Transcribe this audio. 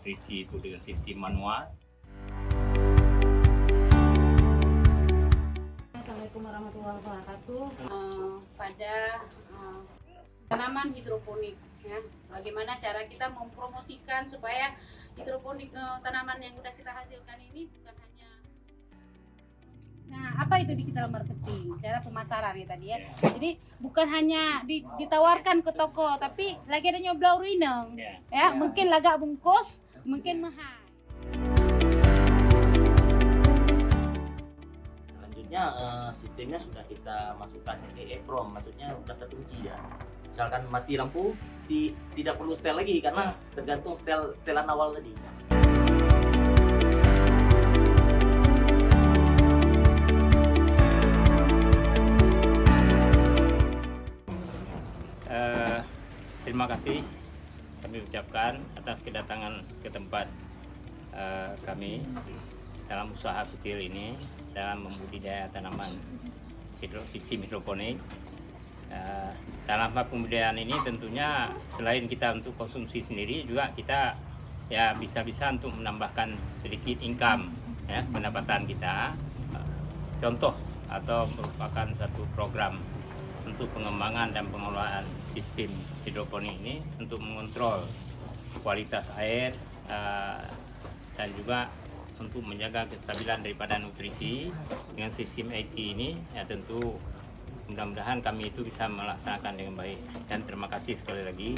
nutrisi itu dengan sistem manual. Assalamualaikum warahmatullahi wabarakatuh. Pada tanaman hidroponik, ya, bagaimana cara kita mempromosikan supaya hidroponik tanaman yang sudah kita hasilkan ini bukan hanya. Nah, apa itu di kita marketing, cara pemasaran ya tadi ya. Jadi bukan hanya ditawarkan ke toko, tapi lagi ada nyoblau rineng, ya, mungkin lagak bungkus, mungkin mahal. Selanjutnya sistemnya sudah kita masukkan ke EEPROM, maksudnya sudah terkunci ya. Misalkan mati lampu, tidak perlu setel lagi karena tergantung setelan awal tadi. Terima kasih kami ucapkan atas kedatangan ke tempat kami dalam usaha kecil ini dalam membudidaya tanaman sistem hidroponik. Dalam hal pembudidayaan ini tentunya selain kita untuk konsumsi sendiri, juga kita ya bisa untuk menambahkan sedikit income, ya, pendapatan kita. Contoh atau merupakan satu program untuk pengembangan dan pengelolaan sistem hidroponik ini untuk mengontrol kualitas air dan juga untuk menjaga kestabilan daripada nutrisi. Dengan sistem IT ini ya tentu mudah-mudahan kami itu bisa melaksanakan dengan baik, dan terima kasih sekali lagi.